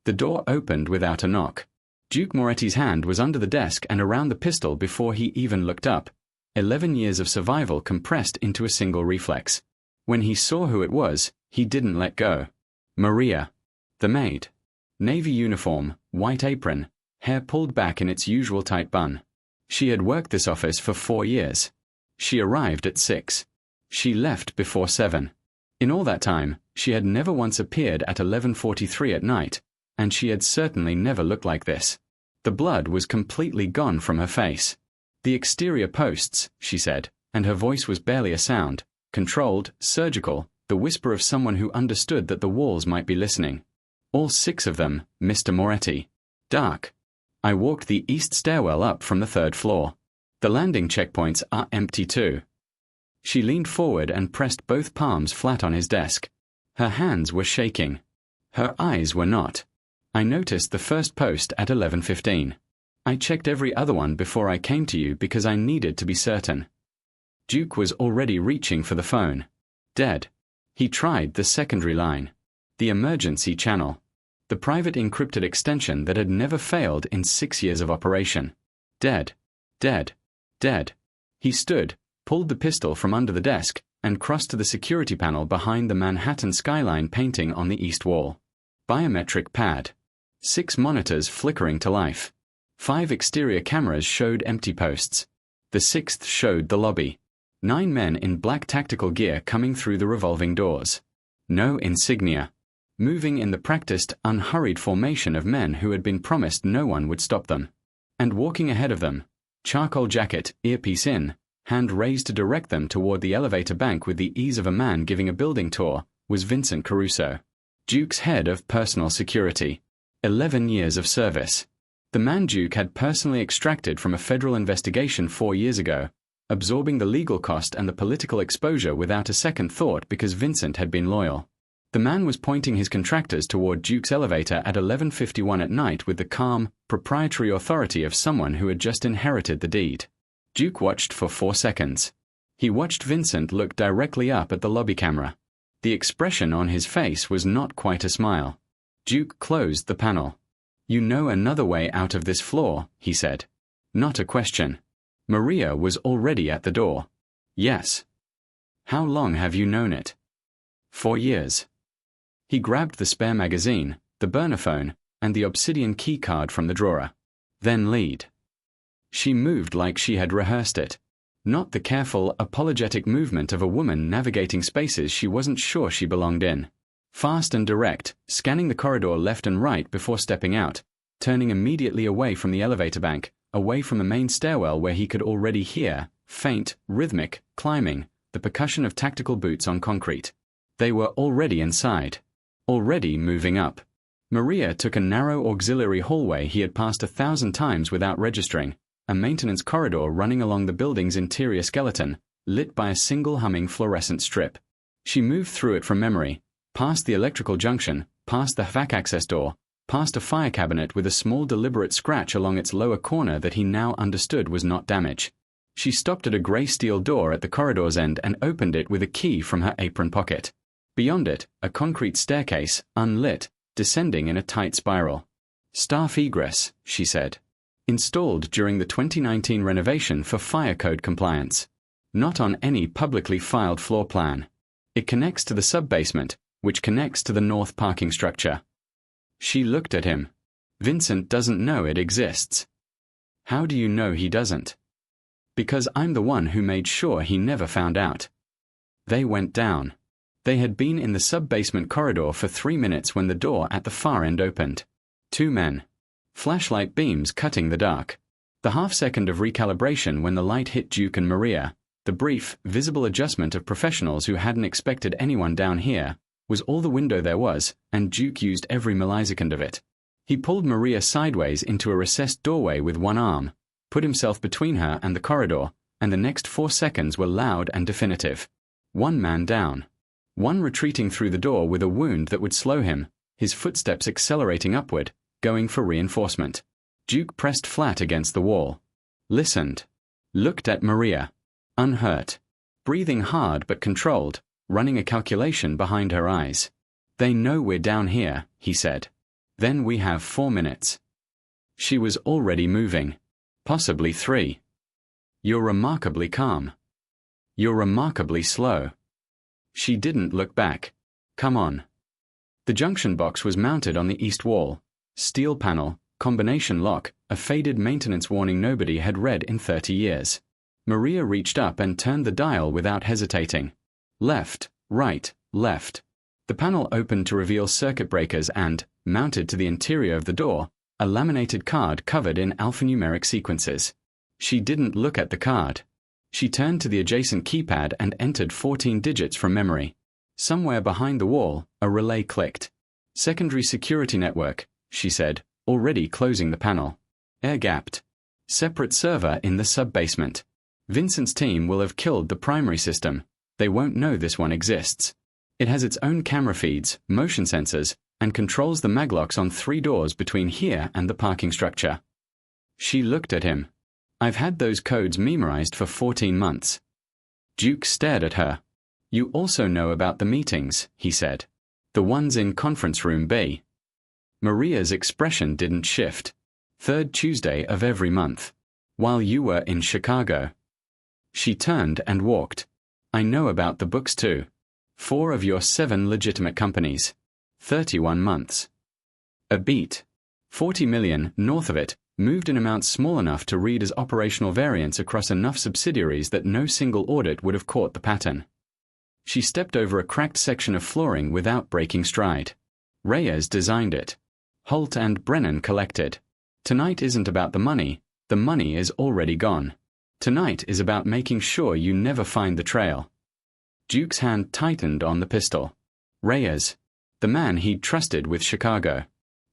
The door opened without a knock. Duke Moretti's hand was under the desk and around the pistol before he even looked up. 11 years of survival compressed into a single reflex. When he saw who it was, he didn't let go. Maria. The maid. Navy uniform, white apron, hair pulled back in its usual tight bun. She had worked this office for 4 years. She arrived at 6. She left before 7. In all that time, she had never once appeared at 11:43 at night, and she had certainly never looked like this. The blood was completely gone from her face. The exterior posts, she said, and her voice was barely a sound, controlled, surgical, the whisper of someone who understood that the walls might be listening. All 6 of them, Mr. Moretti. Dark. I walked the east stairwell up from the 3rd floor. The landing checkpoints are empty too. She leaned forward and pressed both palms flat on his desk. Her hands were shaking. Her eyes were not. I noticed the first post at 11:15. I checked every other one before I came to you because I needed to be certain. Duke was already reaching for the phone. Dead. He tried the secondary line. The emergency channel. The private encrypted extension that had never failed in 6 years of operation. Dead. Dead. Dead. He stood, pulled the pistol from under the desk, and crossed to the security panel behind the Manhattan skyline painting on the east wall. Biometric pad. 6 monitors flickering to life. 5 exterior cameras showed empty posts. The 6th showed the lobby. 9 men in black tactical gear coming through the revolving doors. No insignia. Moving in the practiced, unhurried formation of men who had been promised no one would stop them. And walking ahead of them, charcoal jacket, earpiece in, hand raised to direct them toward the elevator bank with the ease of a man giving a building tour, was Vincent Caruso. Duke's head of personal security. 11 years of service. The man Duke had personally extracted from a federal investigation 4 years ago, absorbing the legal cost and the political exposure without a second thought because Vincent had been loyal. The man was pointing his contractors toward Duke's elevator at 11:51 at night with the calm, proprietary authority of someone who had just inherited the deed. Duke watched for 4 seconds. He watched Vincent look directly up at the lobby camera. The expression on his face was not quite a smile. Duke closed the panel. "You know another way out of this floor," he said. Not a question. Maria was already at the door. "Yes." "How long have you known it?" 4 years. He grabbed the spare magazine, the burner phone, and the obsidian key card from the drawer. "Then lead." She moved like she had rehearsed it. Not the careful, apologetic movement of a woman navigating spaces she wasn't sure she belonged in. Fast and direct, scanning the corridor left and right before stepping out, turning immediately away from the elevator bank, away from the main stairwell where he could already hear, faint, rhythmic, climbing, the percussion of tactical boots on concrete. They were already inside. Already moving up. Maria took a narrow auxiliary hallway he had passed 1,000 times without registering, a maintenance corridor running along the building's interior skeleton, lit by a single humming fluorescent strip. She moved through it from memory, past the electrical junction, past the HVAC access door, past a fire cabinet with a small deliberate scratch along its lower corner that he now understood was not damage. She stopped at a grey steel door at the corridor's end and opened it with a key from her apron pocket. Beyond it, a concrete staircase, unlit, descending in a tight spiral. "Staff egress," she said. "Installed during the 2019 renovation for fire code compliance. Not on any publicly filed floor plan. It connects to the sub-basement, which connects to the north parking structure." She looked at him. "Vincent doesn't know it exists." "How do you know he doesn't?" "Because I'm the one who made sure he never found out." They went down. They had been in the sub-basement corridor for 3 minutes when the door at the far end opened. 2 men. Flashlight beams cutting the dark. The half-second of recalibration when the light hit Duke and Maria, the brief, visible adjustment of professionals who hadn't expected anyone down here, was all the window there was, and Duke used every millisecond of it. He pulled Maria sideways into a recessed doorway with one arm, put himself between her and the corridor, and the next 4 seconds were loud and definitive. 1 man down. 1 retreating through the door with a wound that would slow him, his footsteps accelerating upward, going for reinforcement. Duke pressed flat against the wall. Listened. Looked at Maria. Unhurt. Breathing hard but controlled, running a calculation behind her eyes. "They know we're down here," he said. Then we have 4 minutes. She was already moving. Possibly 3. You're remarkably calm. You're remarkably slow. She didn't look back. Come on. The junction box was mounted on the east wall. Steel panel, combination lock, a faded maintenance warning nobody had read in 30 years. Maria reached up and turned the dial without hesitating. Left, right, left. The panel opened to reveal circuit breakers and, mounted to the interior of the door, a laminated card covered in alphanumeric sequences. She didn't look at the card. She turned to the adjacent keypad and entered 14 digits from memory. Somewhere behind the wall, a relay clicked. Secondary security network, she said, already closing the panel. Air-gapped. Separate server in the sub-basement. Vincent's team will have killed the primary system. They won't know this one exists. It has its own camera feeds, motion sensors, and controls the maglocks on 3 doors between here and the parking structure. She looked at him. I've had those codes memorized for 14 months. Duke stared at her. You also know about the meetings, he said. The ones in conference room B. Maria's expression didn't shift. 3rd Tuesday of every month. While you were in Chicago. She turned and walked. I know about the books too. 4 of your 7 legitimate companies. 31 months. A beat. 40 million, north of it, moved in amounts small enough to read as operational variance across enough subsidiaries that no single audit would have caught the pattern. She stepped over a cracked section of flooring without breaking stride. Reyes designed it. Holt and Brennan collected. Tonight isn't about the money is already gone. Tonight is about making sure you never find the trail. Duke's hand tightened on the pistol. Reyes. The man he'd trusted with Chicago.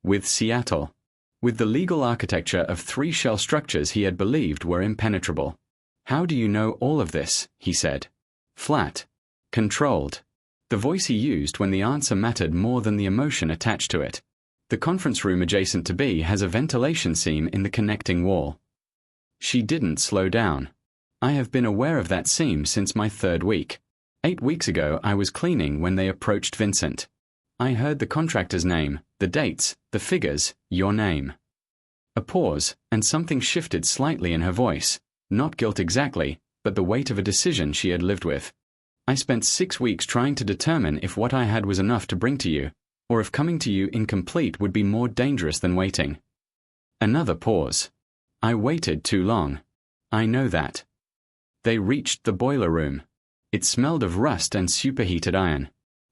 With Seattle. With the legal architecture of 3 shell structures he had believed were impenetrable. How do you know all of this? He said. Flat. Controlled. The voice he used when the answer mattered more than the emotion attached to it. The conference room adjacent to B has a ventilation seam in the connecting wall. She didn't slow down. I have been aware of that seam since my 3rd week. 8 weeks ago I was cleaning when they approached Vincent. I heard the contractor's name, the dates, the figures, your name. A pause, and something shifted slightly in her voice. Not guilt exactly, but the weight of a decision she had lived with. I spent 6 weeks trying to determine if what I had was enough to bring to you, or if coming to you incomplete would be more dangerous than waiting. Another pause. I waited too long. I know that. They reached the boiler room. It smelled of rust and superheated iron.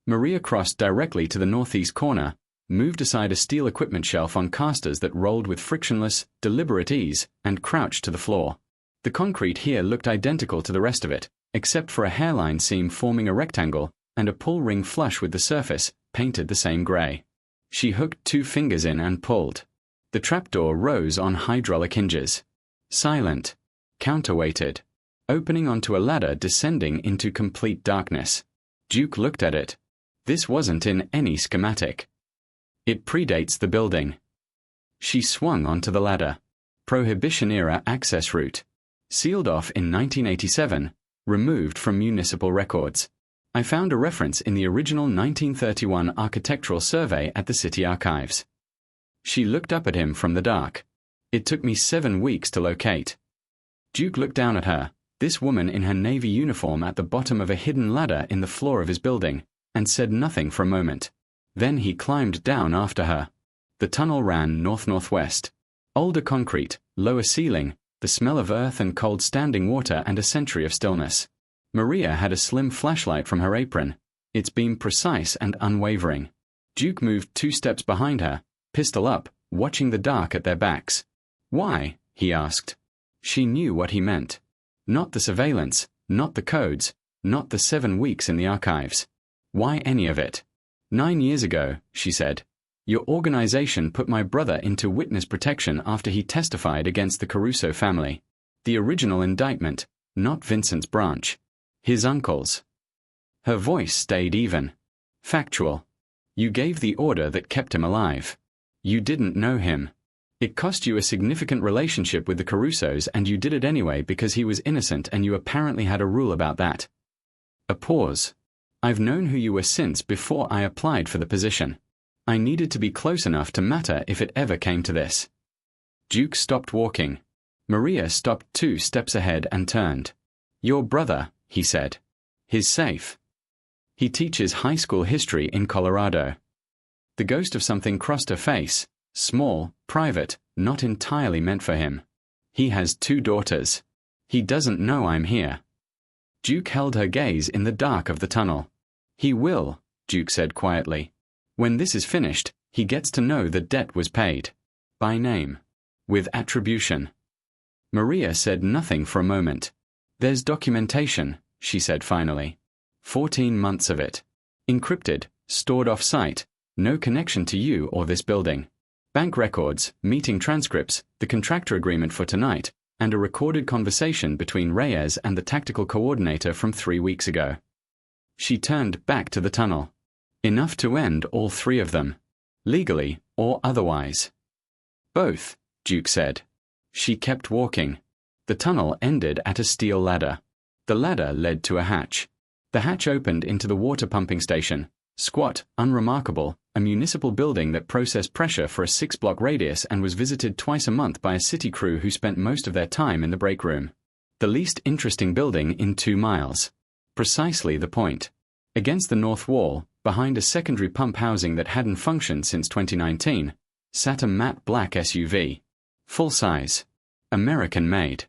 Maria crossed directly to the northeast corner, moved aside a steel equipment shelf on casters that rolled with frictionless, deliberate ease, and crouched to the floor. The concrete here looked identical to the rest of it, except for a hairline seam forming a rectangle and a pull ring flush with the surface, painted the same gray. She hooked 2 fingers in and pulled. The trapdoor rose on hydraulic hinges. Silent. Counterweighted. Opening onto a ladder descending into complete darkness. Duke looked at it. This wasn't in any schematic. It predates the building. She swung onto the ladder. Prohibition-era access route. Sealed off in 1987, removed from municipal records. I found a reference in the original 1931 architectural survey at the city archives. She looked up at him from the dark. It took me 7 weeks to locate. Duke looked down at her, this woman in her navy uniform at the bottom of a hidden ladder in the floor of his building, and said nothing for a moment. Then he climbed down after her. The tunnel ran north-northwest. Older concrete, lower ceiling, the smell of earth and cold standing water and a century of stillness. Maria had a slim flashlight from her apron, its beam precise and unwavering. Duke moved 2 steps behind her, pistol up, watching the dark at their backs. Why? He asked. She knew what he meant. Not the surveillance, not the codes, not the 7 weeks in the archives. Why any of it? 9 years ago, she said, your organization put my brother into witness protection after he testified against the Caruso family. The original indictment, not Vincent's branch. His uncle's. Her voice stayed even. Factual. You gave the order that kept him alive. You didn't know him. It cost you a significant relationship with the Carusos and you did it anyway because he was innocent and you apparently had a rule about that. A pause. I've known who you were since before I applied for the position. I needed to be close enough to matter if it ever came to this. Duke stopped walking. Maria stopped 2 steps ahead and turned. Your brother, he said. His safe. He teaches high school history in Colorado. The ghost of something crossed her face, small, private, not entirely meant for him. He has 2 daughters. He doesn't know I'm here. Duke held her gaze in the dark of the tunnel. He will, Duke said quietly. When this is finished, he gets to know the debt was paid. By name. With attribution. Maria said nothing for a moment. There's documentation, she said finally. 14 months of it. Encrypted, stored off-site, no connection to you or this building. Bank records, meeting transcripts, the contractor agreement for tonight, and a recorded conversation between Reyes and the tactical coordinator from 3 weeks ago. She turned back to the tunnel. Enough to end all 3 of them. Legally or otherwise. Both, Duke said. She kept walking. The tunnel ended at a steel ladder. The ladder led to a hatch. The hatch opened into the water pumping station. Squat, unremarkable, a municipal building that processed pressure for a 6-block radius and was visited twice a month by a city crew who spent most of their time in the break room. The least interesting building in 2 miles. Precisely the point. Against the north wall, behind a secondary pump housing that hadn't functioned since 2019, sat a matte black SUV. Full size. American made.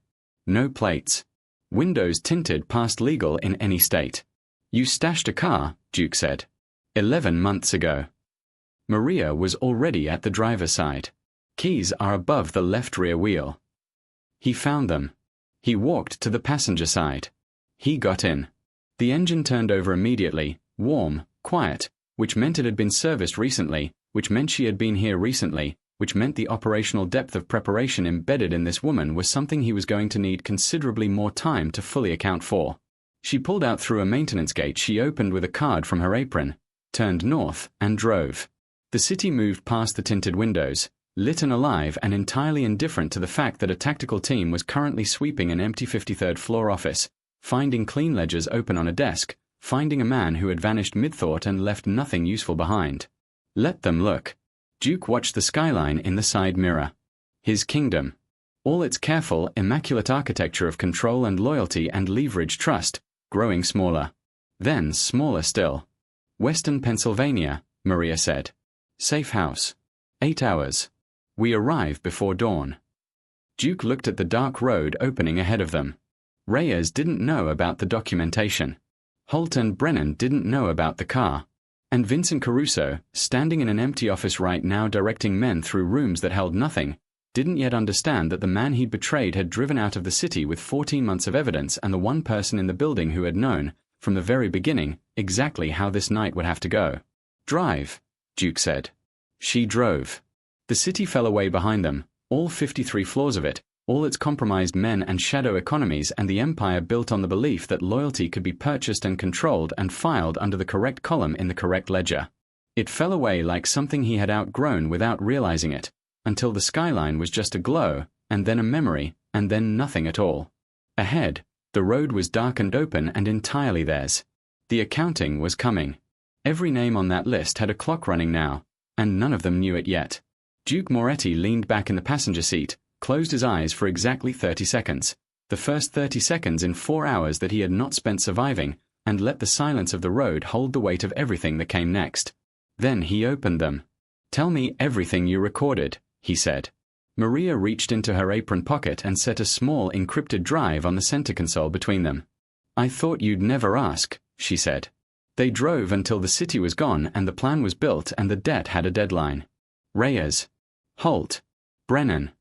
No plates. Windows tinted past legal in any state. You stashed a car, Duke said. 11 months ago. Maria was already at the driver's side. Keys are above the left rear wheel. He found them. He walked to the passenger side. He got in. The engine turned over immediately, warm, quiet, which meant it had been serviced recently, which meant she had been here recently, which meant the operational depth of preparation embedded in this woman was something he was going to need considerably more time to fully account for. She pulled out through a maintenance gate she opened with a card from her apron, turned north, and drove. The city moved past the tinted windows, lit and alive and entirely indifferent to the fact that a tactical team was currently sweeping an empty 53rd floor office, finding clean ledgers open on a desk, finding a man who had vanished mid-thought and left nothing useful behind. Let them look. Duke watched the skyline in the side mirror. His kingdom. All its careful, immaculate architecture of control and loyalty and leveraged trust, growing smaller. Then smaller still. Western Pennsylvania, Maria said. Safe house. 8 hours. We arrive before dawn. Duke looked at the dark road opening ahead of them. Reyes didn't know about the documentation. Holt and Brennan didn't know about the car. And Vincent Caruso, standing in an empty office right now directing men through rooms that held nothing, didn't yet understand that the man he'd betrayed had driven out of the city with 14 months of evidence and the one person in the building who had known, from the very beginning, exactly how this night would have to go. Drive, Duke said. She drove. The city fell away behind them, all 53 floors of it, all its compromised men and shadow economies and the empire built on the belief that loyalty could be purchased and controlled and filed under the correct column in the correct ledger. It fell away like something he had outgrown without realizing it, until the skyline was just a glow, and then a memory, and then nothing at all. Ahead, the road was dark and open and entirely theirs. The accounting was coming. Every name on that list had a clock running now, and none of them knew it yet. Duke Moretti leaned back in the passenger seat, closed his eyes for exactly 30 seconds, the first 30 seconds in 4 hours that he had not spent surviving, and let the silence of the road hold the weight of everything that came next. Then he opened them. Tell me everything you recorded, he said. Maria reached into her apron pocket and set a small encrypted drive on the center console between them. I thought you'd never ask, she said. They drove until the city was gone and the plan was built and the debt had a deadline. Reyes. Holt. Brennan.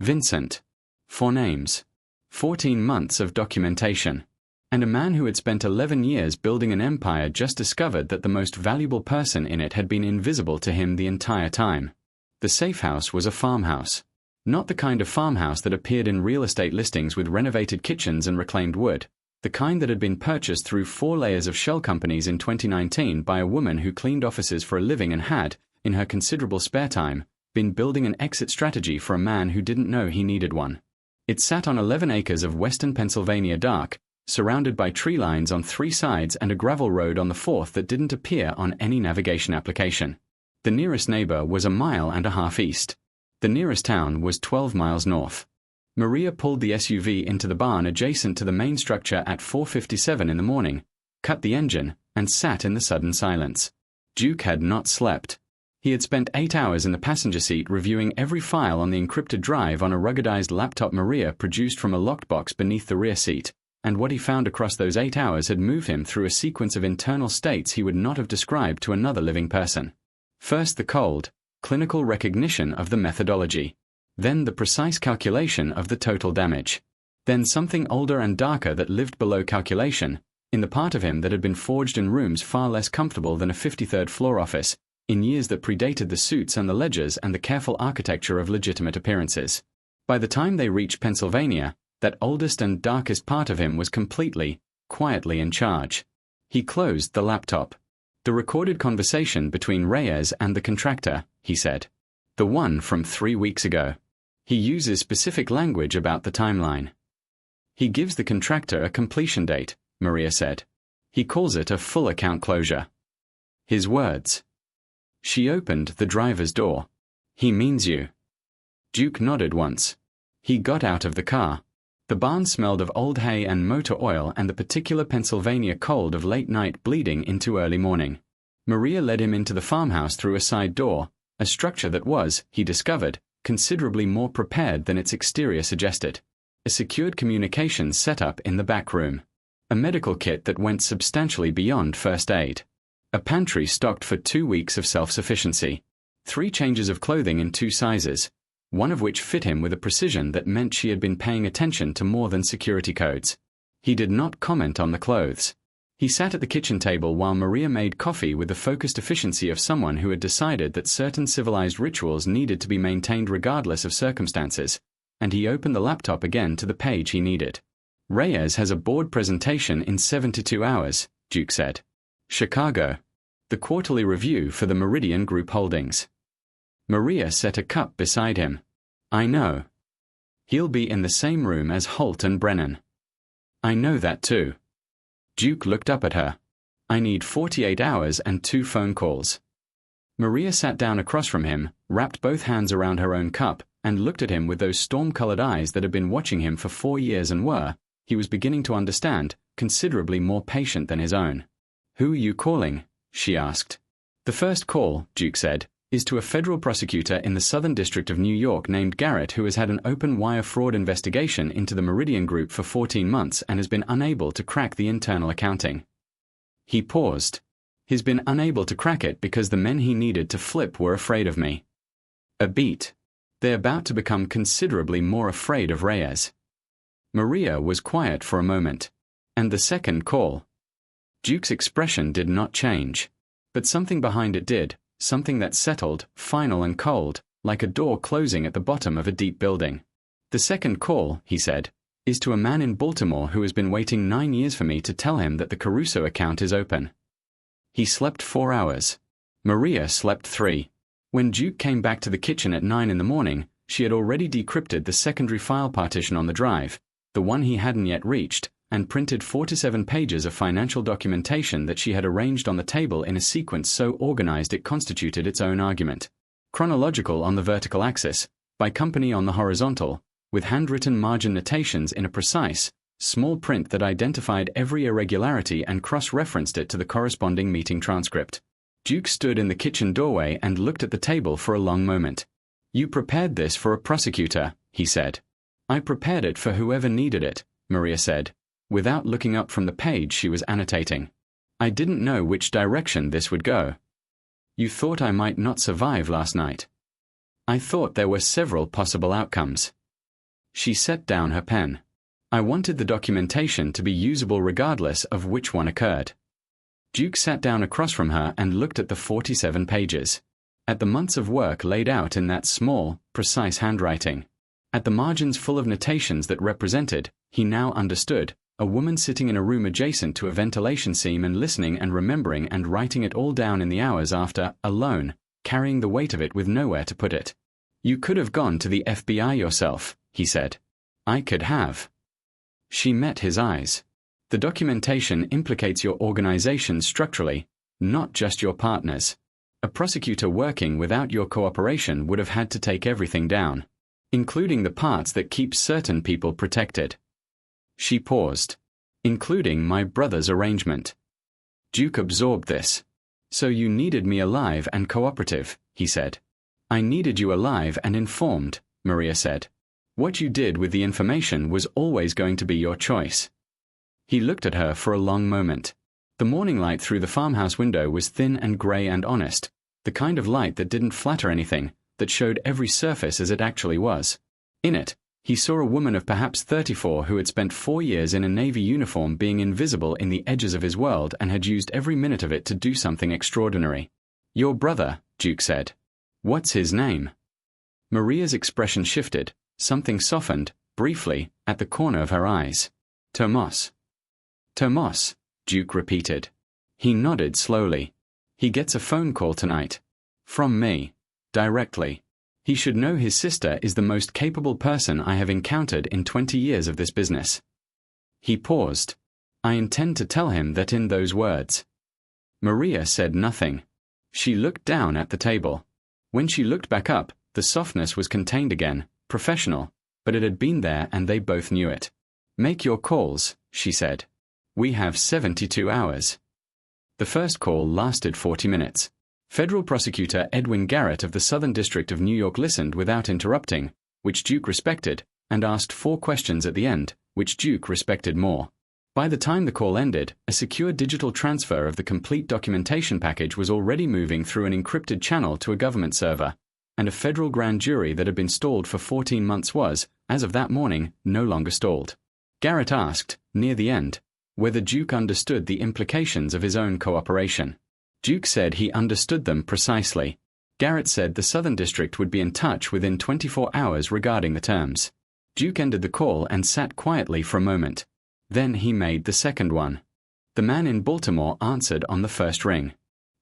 Vincent. 4 names. 14 months of documentation. And a man who had spent 11 years building an empire just discovered that the most valuable person in it had been invisible to him the entire time. The safe house was a farmhouse. Not the kind of farmhouse that appeared in real estate listings with renovated kitchens and reclaimed wood. The kind that had been purchased through 4 layers of shell companies in 2019 by a woman who cleaned offices for a living and had, in her considerable spare time, been building an exit strategy for a man who didn't know he needed one. It sat on 11 acres of western Pennsylvania dark, surrounded by tree lines on 3 sides and a gravel road on the 4th that didn't appear on any navigation application. The nearest neighbor was a mile and a half east. The nearest town was 12 miles north. Maria pulled the SUV into the barn adjacent to the main structure at 4:57 in the morning, cut the engine, and sat in the sudden silence. Duke had not slept. He had spent 8 hours in the passenger seat reviewing every file on the encrypted drive on a ruggedized laptop Maria produced from a locked box beneath the rear seat, and what he found across those 8 hours had moved him through a sequence of internal states he would not have described to another living person. First the cold, clinical recognition of the methodology. Then the precise calculation of the total damage. Then something older and darker that lived below calculation, in the part of him that had been forged in rooms far less comfortable than a 53rd floor office, in years that predated the suits and the ledgers and the careful architecture of legitimate appearances. By the time they reached Pennsylvania, that oldest and darkest part of him was completely, quietly in charge. He closed the laptop. The recorded conversation between Reyes and the contractor, he said. The one from 3 weeks ago. He uses specific language about the timeline. He gives the contractor a completion date, Maria said. He calls it a full account closure. His words. She opened the driver's door. He means you. Duke nodded once. He got out of the car. The barn smelled of old hay and motor oil and the particular Pennsylvania cold of late night bleeding into early morning. Maria led him into the farmhouse through a side door, a structure that was, he discovered, considerably more prepared than its exterior suggested. A secured communications setup in the back room. A medical kit that went substantially beyond first aid. A pantry stocked for 2 weeks of self-sufficiency. 3 changes of clothing in 2 sizes, one of which fit him with a precision that meant she had been paying attention to more than security codes. He did not comment on the clothes. He sat at the kitchen table while Maria made coffee with the focused efficiency of someone who had decided that certain civilized rituals needed to be maintained regardless of circumstances, and he opened the laptop again to the page he needed. Reyes has a board presentation in 72 hours, Duke said. Chicago. The quarterly review for the Meridian Group Holdings. Maria set a cup beside him. I know. He'll be in the same room as Holt and Brennan. I know that too. Duke looked up at her. I need 48 hours and 2 phone calls. Maria sat down across from him, wrapped both hands around her own cup, and looked at him with those storm-colored eyes that had been watching him for 4 years and were, he was beginning to understand, considerably more patient than his own. Who are you calling? She asked. The first call, Duke said, is to a federal prosecutor in the Southern District of New York named Garrett who has had an open wire fraud investigation into the Meridian Group for 14 months and has been unable to crack the internal accounting. He paused. He's been unable to crack it because the men he needed to flip were afraid of me. A beat. They're about to become considerably more afraid of Reyes. Maria was quiet for a moment. And the second call. Duke's expression did not change. But something behind it did, something that settled, final and cold, like a door closing at the bottom of a deep building. The second call, he said, is to a man in Baltimore who has been waiting 9 years for me to tell him that the Caruso account is open. He slept 4 hours. Maria slept 3. When Duke came back to the kitchen at 9 in the morning, she had already decrypted the secondary file partition on the drive, the one he hadn't yet reached, and printed 47 pages of financial documentation that she had arranged on the table in a sequence so organized it constituted its own argument. Chronological on the vertical axis, by company on the horizontal, with handwritten margin notations in a precise, small print that identified every irregularity and cross-referenced it to the corresponding meeting transcript. Duke stood in the kitchen doorway and looked at the table for a long moment. You prepared this for a prosecutor, he said. I prepared it for whoever needed it, Maria said, without looking up from the page she was annotating. I didn't know which direction this would go. You thought I might not survive last night. I thought there were several possible outcomes. She set down her pen. I wanted the documentation to be usable regardless of which one occurred. Duke sat down across from her and looked at the 47 pages. At the months of work laid out in that small, precise handwriting. At the margins full of notations that represented, he now understood, a woman sitting in a room adjacent to a ventilation seam and listening and remembering and writing it all down in the hours after, alone, carrying the weight of it with nowhere to put it. You could have gone to the FBI yourself, he said. I could have. She met his eyes. The documentation implicates your organization structurally, not just your partners. A prosecutor working without your cooperation would have had to take everything down, including the parts that keep certain people protected. She paused. Including my brother's arrangement. Duke absorbed this. So you needed me alive and cooperative, he said. I needed you alive and informed, Maria said. What you did with the information was always going to be your choice. He looked at her for a long moment. The morning light through the farmhouse window was thin and grey and honest, the kind of light that didn't flatter anything, that showed every surface as it actually was. In it, he saw a woman of perhaps 34 who had spent 4 years in a Navy uniform being invisible in the edges of his world and had used every minute of it to do something extraordinary. Your brother, Duke said. What's his name? Maria's expression shifted, something softened, briefly, at the corner of her eyes. Tomas. Tomas, Duke repeated. He nodded slowly. He gets a phone call tonight. From me. Directly. He should know his sister is the most capable person I have encountered in 20 years of this business. He paused. I intend to tell him that in those words. Maria said nothing. She looked down at the table. When she looked back up, the softness was contained again, professional, but it had been there and they both knew it. Make your calls, she said. We have 72 hours. The first call lasted 40 minutes. Federal prosecutor Edwin Garrett of the Southern District of New York listened without interrupting, which Duke respected, and asked 4 questions at the end, which Duke respected more. By the time the call ended, a secure digital transfer of the complete documentation package was already moving through an encrypted channel to a government server, and a federal grand jury that had been stalled for 14 months was, as of that morning, no longer stalled. Garrett asked, near the end, whether Duke understood the implications of his own cooperation. Duke said he understood them precisely. Garrett said the Southern District would be in touch within 24 hours regarding the terms. Duke ended the call and sat quietly for a moment. Then he made the second one. The man in Baltimore answered on the first ring.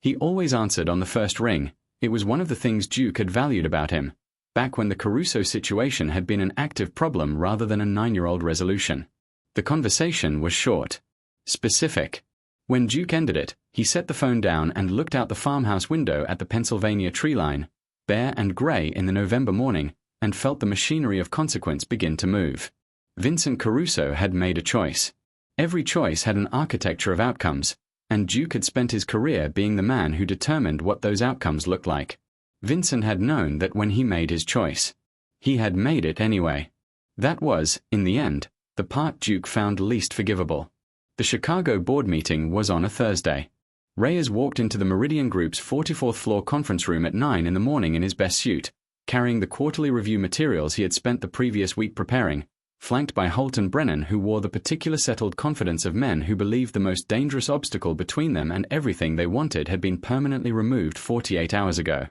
He always answered on the first ring. It was one of the things Duke had valued about him, back when the Caruso situation had been an active problem rather than a 9-year-old resolution. The conversation was short. Specific. When Duke ended it, he set the phone down and looked out the farmhouse window at the Pennsylvania tree line, bare and gray in the November morning, and felt the machinery of consequence begin to move. Vincent Caruso had made a choice. Every choice had an architecture of outcomes, and Duke had spent his career being the man who determined what those outcomes looked like. Vincent had known that when he made his choice. He had made it anyway. That was, in the end, the part Duke found least forgivable. The Chicago board meeting was on a Thursday. Reyes walked into the Meridian Group's 44th floor conference room at 9 in the morning in his best suit, carrying the quarterly review materials he had spent the previous week preparing, flanked by Holt and Brennan, who wore the particular settled confidence of men who believed the most dangerous obstacle between them and everything they wanted had been permanently removed 48 hours ago.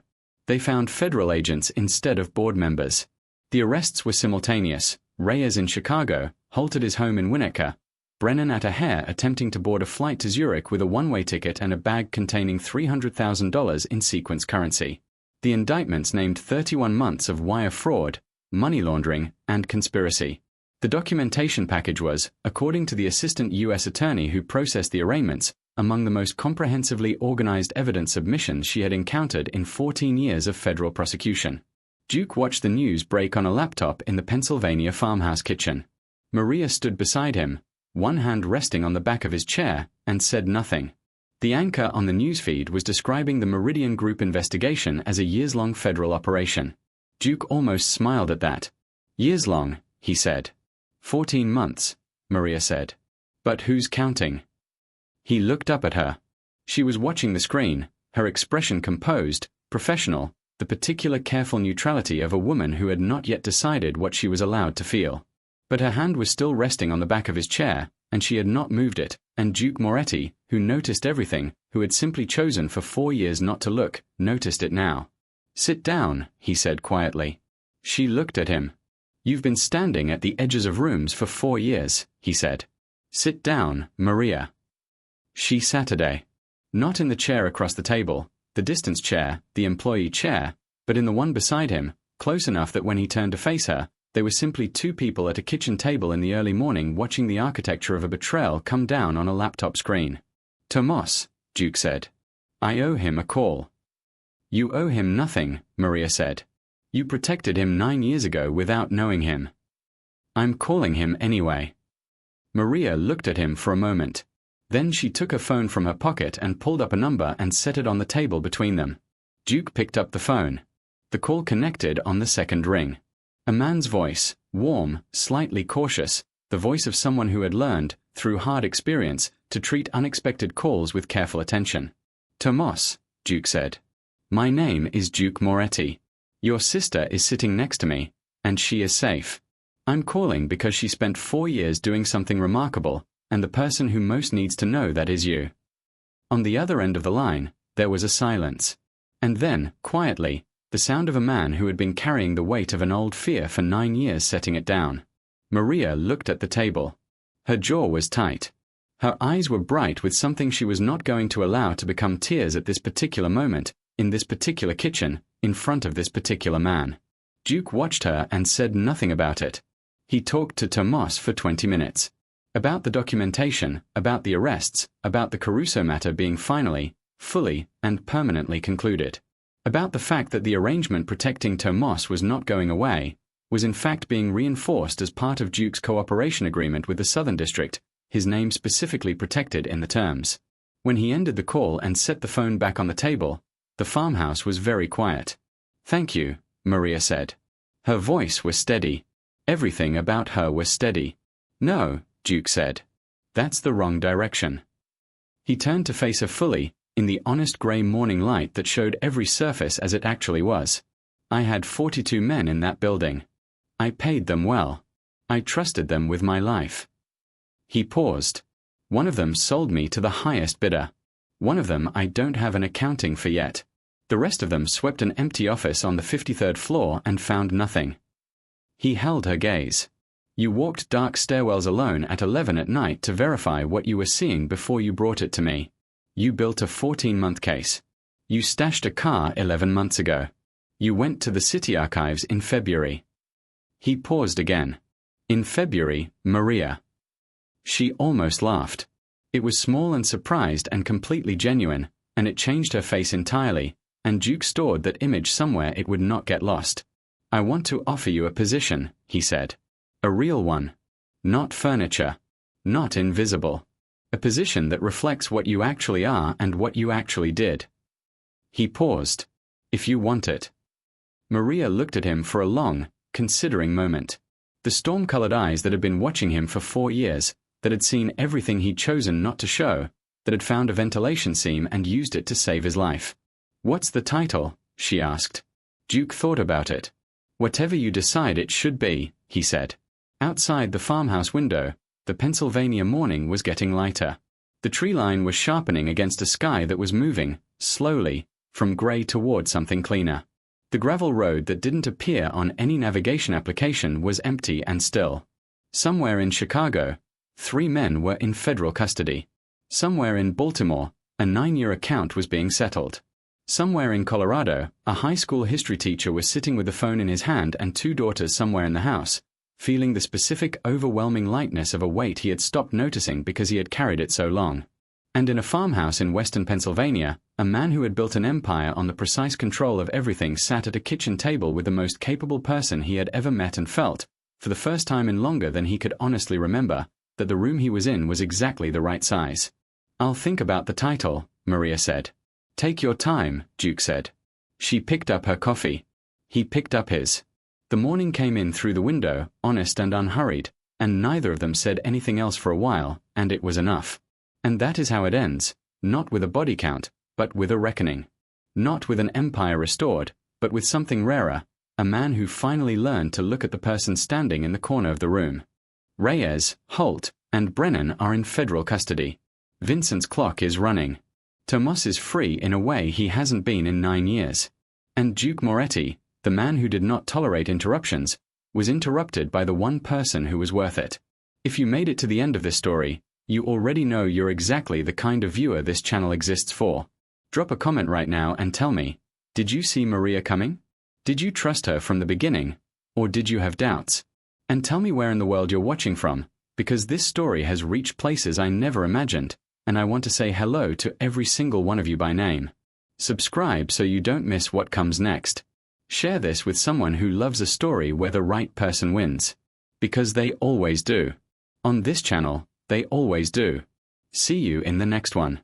They found federal agents instead of board members. The arrests were simultaneous, Reyes in Chicago, Holt at his home in Winnetka, Brennan at a hair attempting to board a flight to Zurich with a one-way ticket and a bag containing $300,000 in sequence currency. The indictments named 31 months of wire fraud, money laundering, and conspiracy. The documentation package was, according to the assistant U.S. attorney who processed the arraignments, among the most comprehensively organized evidence submissions she had encountered in 14 years of federal prosecution. Duke watched the news break on a laptop in the Pennsylvania farmhouse kitchen. Maria stood beside him, one hand resting on the back of his chair, and said nothing. The anchor on the newsfeed was describing the Meridian Group investigation as a years-long federal operation. Duke almost smiled at that. Years-long, he said. 14 months, Maria said. But who's counting? He looked up at her. She was watching the screen, her expression composed, professional, the particular careful neutrality of a woman who had not yet decided what she was allowed to feel. But her hand was still resting on the back of his chair, and she had not moved it, and Duke Moretti, who noticed everything, who had simply chosen for 4 years not to look, noticed it now. Sit down, he said quietly. She looked at him. You've been standing at the edges of rooms for 4 years, he said. Sit down, Maria. She sat today. Not in the chair across the table, the distance chair, the employee chair, but in the one beside him, close enough that when he turned to face her, they were simply 2 people at a kitchen table in the early morning watching the architecture of a betrayal come down on a laptop screen. Tomas, Duke said. I owe him a call. You owe him nothing, Maria said. You protected him 9 years ago without knowing him. I'm calling him anyway. Maria looked at him for a moment. Then she took her phone from her pocket and pulled up a number and set it on the table between them. Duke picked up the phone. The call connected on the second ring. A man's voice, warm, slightly cautious, the voice of someone who had learned, through hard experience, to treat unexpected calls with careful attention. Tomas, Duke said. My name is Duke Moretti. Your sister is sitting next to me, and she is safe. I'm calling because she spent 4 years doing something remarkable, and the person who most needs to know that is you. On the other end of the line, there was a silence. And then, quietly, the sound of a man who had been carrying the weight of an old fear for 9 years setting it down. Maria looked at the table. Her jaw was tight. Her eyes were bright with something she was not going to allow to become tears at this particular moment, in this particular kitchen, in front of this particular man. Duke watched her and said nothing about it. He talked to Tomas for 20 minutes. About the documentation, about the arrests, about the Caruso matter being finally, fully, and permanently concluded. About the fact that the arrangement protecting Tomas was not going away, was in fact being reinforced as part of Duke's cooperation agreement with the Southern District, his name specifically protected in the terms. When he ended the call and set the phone back on the table, the farmhouse was very quiet. Thank you, Maria said. Her voice was steady. Everything about her was steady. No, Duke said. That's the wrong direction. He turned to face her fully, in the honest grey morning light that showed every surface as it actually was. I had 42 men in that building. I paid them well. I trusted them with my life. He paused. One of them sold me to the highest bidder. One of them I don't have an accounting for yet. The rest of them swept an empty office on the 53rd floor and found nothing. He held her gaze. You walked dark stairwells alone at 11 at night to verify what you were seeing before you brought it to me. You built a 14-month case. You stashed a car 11 months ago. You went to the city archives in February. He paused again. In February, Maria. She almost laughed. It was small and surprised and completely genuine, and it changed her face entirely, and Duke stored that image somewhere it would not get lost. I want to offer you a position, he said. A real one. Not furniture. Not invisible. A position that reflects what you actually are and what you actually did. He paused. If you want it. Maria looked at him for a long, considering moment. The storm-colored eyes that had been watching him for 4 years, that had seen everything he'd chosen not to show, that had found a ventilation seam and used it to save his life. What's the title? She asked. Duke thought about it. Whatever you decide it should be, he said. Outside the farmhouse window, the Pennsylvania morning was getting lighter. The tree line was sharpening against a sky that was moving, slowly, from grey toward something cleaner. The gravel road that didn't appear on any navigation application was empty and still. Somewhere in Chicago, 3 men were in federal custody. Somewhere in Baltimore, a 9-year account was being settled. Somewhere in Colorado, a high school history teacher was sitting with the phone in his hand and 2 daughters somewhere in the house, feeling the specific overwhelming lightness of a weight he had stopped noticing because he had carried it so long. And in a farmhouse in western Pennsylvania, a man who had built an empire on the precise control of everything sat at a kitchen table with the most capable person he had ever met and felt, for the first time in longer than he could honestly remember, that the room he was in was exactly the right size. I'll think about the title, Maria said. Take your time, Duke said. She picked up her coffee. He picked up his. The morning came in through the window, honest and unhurried, and neither of them said anything else for a while, and it was enough. And that is how it ends, not with a body count, but with a reckoning. Not with an empire restored, but with something rarer, a man who finally learned to look at the person standing in the corner of the room. Reyes, Holt, and Brennan are in federal custody. Vincent's clock is running. Tomas is free in a way he hasn't been in 9 years. And Duke Moretti, the man who did not tolerate interruptions, was interrupted by the one person who was worth it. If you made it to the end of this story, you already know you're exactly the kind of viewer this channel exists for. Drop a comment right now and tell me, did you see Maria coming? Did you trust her from the beginning? Or did you have doubts? And tell me where in the world you're watching from, because this story has reached places I never imagined, and I want to say hello to every single one of you by name. Subscribe so you don't miss what comes next. Share this with someone who loves a story where the right person wins. Because they always do. On this channel, they always do. See you in the next one.